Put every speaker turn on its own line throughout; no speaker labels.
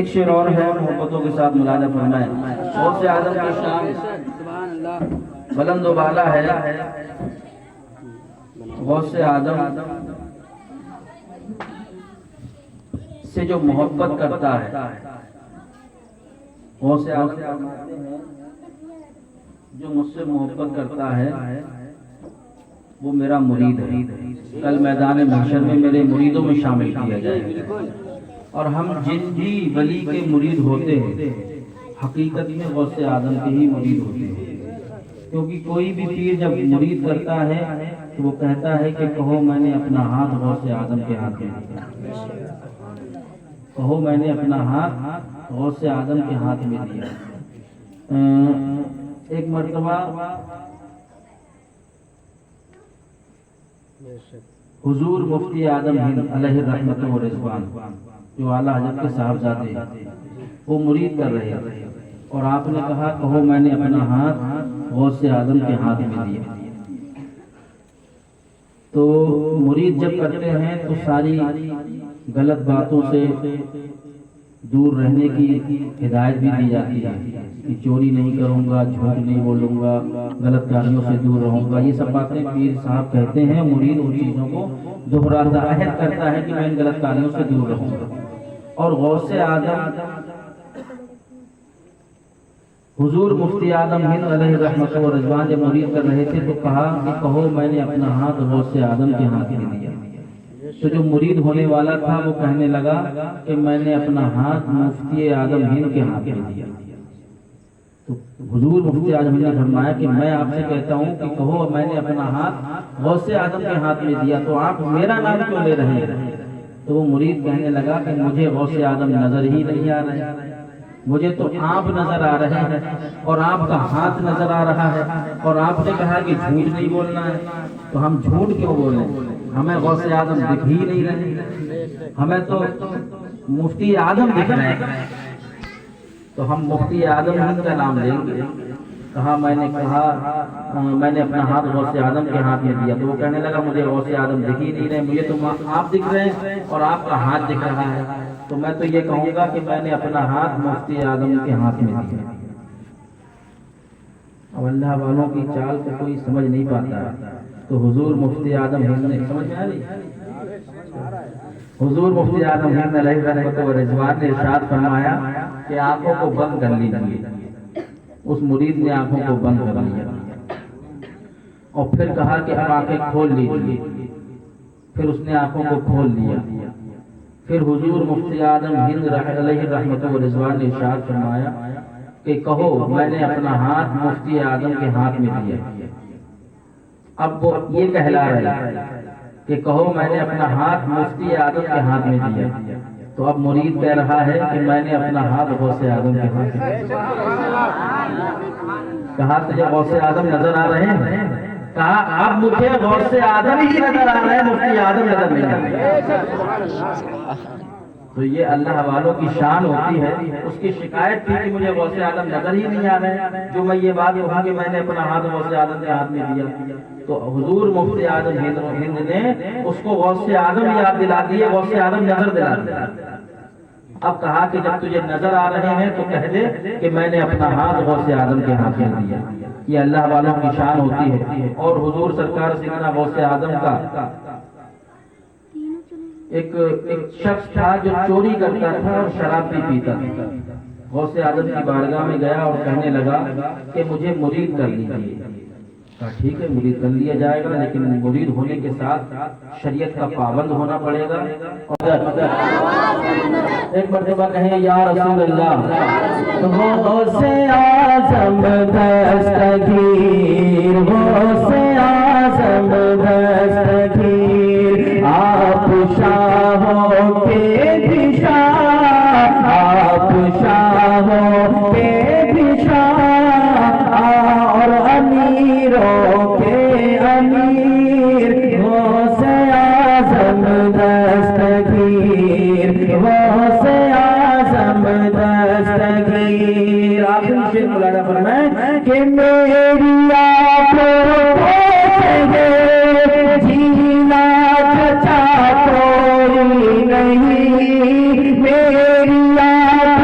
ایک شعر اور ہے، محبتوں کے ساتھ ملاحظہ فرمائیں۔ غوث اعظم کی شان بلند و بالا ہے۔ غوث اعظم سے جو محبت کرتا ہے، غوث اعظم جو مجھ سے محبت کرتا ہے وہ میرا مرید ہے، کل میدان محشر میں میرے مریدوں میں شامل کیا جائے گا۔ اور ہم جن بھی ولی کے مرید ہوتے ہیں حقیقت میں غوث اعظم کے ہی مرید ہوتے ہیں، کیونکہ کوئی بھی پیر جب مرید کرتا ہے تو وہ کہتا ہے کہ کہو میں نے اپنا ہاتھ غوث اعظم کے ہاتھ میں دیا، کہو میں نے اپنا ہاتھ غوث اعظم کے ہاتھ میں دیا۔ ایک مرتبہ حضور مفتی اعظم ہند علیہ الرحمت و رضوان جو اعلیٰ حضرت کے صاحبزادے وہ مرید کر رہے تھے، اور آپ نے کہا کہو میں نے اپنا ہاتھ غوث اعظم کے ہاتھ میں دیا۔ تو مرید جب کرتے ہیں تو ساری غلط باتوں سے دور رہنے کی ہدایت بھی دی جاتی ہے کہ چوری نہیں کروں گا، جھوٹ نہیں بولوں گا، غلط کاریوں سے دور رہوں گا، یہ سب باتیں پیر صاحب کہتے ہیں۔ مرید ان چیزوں کو دہراتا عہد کرتا ہے کہ میں ان غلط کاریوں سے دور رہوں گا۔ اور غوث اعظم حضور مفتی اعظم ہند علیہ الرحمت و رضوان جب مرید کر رہے تھے تو کہا کہ کہو میں نے اپنا ہاتھ غوث اعظم کے ہاتھ میں دیا۔ تو جو مرید ہونے والا تھا وہ کہنے لگا کہ میں نے اپنا ہاتھ مفتی اعظم ہند کے ہاتھ میں دیا۔ تو حضور مفتی اعظم ہند نے فرمایا کہ میں آپ سے کہتا ہوں کہ کہو میں نے اپنا ہاتھ غوث اعظم کے ہاتھ میں دیا، تو آپ میرا نام کیوں لے رہے ہیں؟ تو وہ مرید کہنے لگا کہ مجھے غوث اعظم نظر ہی نہیں آ رہے، مجھے تو آپ نظر آ رہے ہیں اور آپ کا ہاتھ نظر آ رہا ہے، اور آپ نے کہا کہ جھوٹ نہیں بولنا ہے، تو ہم جھوٹ کیوں بولیں؟ ہمیں غوث اعظم دکھ ہی نہیں رہے، ہمیں تو مفتی اعظم دکھ رہے ہیں، تو ہم مفتی اعظم ہند کا نام لیں گے۔ کہا میں نے اپنا ہاتھ غوث اعظم کے ہاتھ میں دیا۔ تو وہ کہنے لگا مجھے غوث اعظم دکھ ہی نہیں رہے، مجھے تو آپ دکھ رہے ہیں اور آپ کا ہاتھ دکھ رہا ہے، تو میں تو یہ کہوں گا کہ میں نے اپنا ہاتھ مفتی اعظم کے ہاتھ میں دیا۔ اب اللہ والوں کی چال کو کوئی سمجھ نہیں پاتا ہے، تو حضور مفتی اعظم ہند نے سمجھ میں آ رہی؟ حضور مفتی اعظم ہند علیہ الرحمت و رضوان نے ارشاد فرمایا کہ آنکھوں کو بند کر لیجیے۔ اس مرید نے آنکھوں کو بند کر لیا اور پھر کہا کہ اب آنکھیں کھول لیجیے۔ پھر اس نے آنکھوں کو کھول لیا۔ پھر حضور مفتی اعظم ہند علیہ الرحمت و رضوان نے ارشاد فرمایا کہ کہو میں نے اپنا ہاتھ مفتی اعظم کے ہاتھ میں دیا۔ اب وہ یہ کہلا رہے کہ کہو میں نے اپنا ہاتھ مفتی اعظم کے ہاتھ میں دیا، تو اب مرید کہہ رہا ہے کہ میں نے اپنا ہاتھ غوث اعظم کے ہاتھ میں دیا۔ کہا تجھے غوث اعظم نظر آ رہے ہیں؟ کہا اب مجھے غوث اعظم ہی نظر آ رہے ہیں، مفتی اعظم نظر نہیں آ رہے۔ تو یہ اللہ والوں کی شان ہوتی ہے۔ اس کی شکایت تھی کہ مجھے غوث اعظم نظر ہی نہیں آ رہے، جو میں یہ بات کہا کہ میں نے اپنا ہاتھ غوث اعظم کے ہاتھ میں دیا، تو حضور مفتی اعظم ہند نے اس کو غوث اعظم یاد دلا دیے، غوث اعظم نظر دلا دیا۔ اب کہا کہ جب تجھے نظر آ رہے ہیں تو کہہ دے کہ میں نے اپنا ہاتھ غوث اعظم کے ہاتھ میں دیا۔ یہ اللہ والوں کی شان ہوتی ہے۔ اور حضور سرکار سیدنا غوث اعظم کا ایک شخص تھا جو چوری کرتا تھا اور شراب بھی پیتا تھا۔ غوث اعظم کی بارگاہ میں گیا اور کہنے لگا کہ مجھے مرید کر لیجیے۔ کہا ٹھیک ہے مرید کر لیا جائے گا، لیکن مرید ہونے کے ساتھ شریعت کا پابند ہونا پڑے گا۔ ایک مرتبہ کہیں یا رسول اللہ۔
غوث اعظم دستگیر، غوث اعظم دستگیر، آپ شاہوں کے بھی شاہ، آپ شاہوں کے بھی شاہ، اور امیروں کے امیر، غوث اعظم دستگیر، غوث اعظم دستگیر۔
آخری شعر مولانا فرمائیں
کہ میری آنکھوں کو جینا چچا کوئی نہیں، میری آنکھوں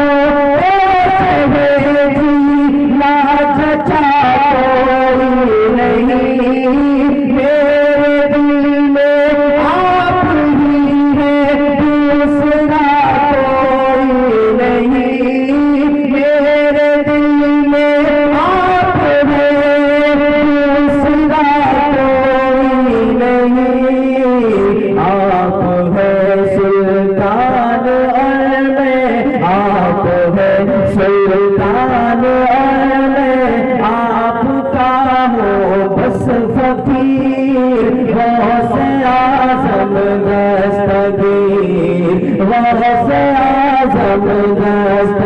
آپ ہے سلطان آپ کا ہو بس فقیر غوث اعظم دستگیر غوث اعظم دستگیر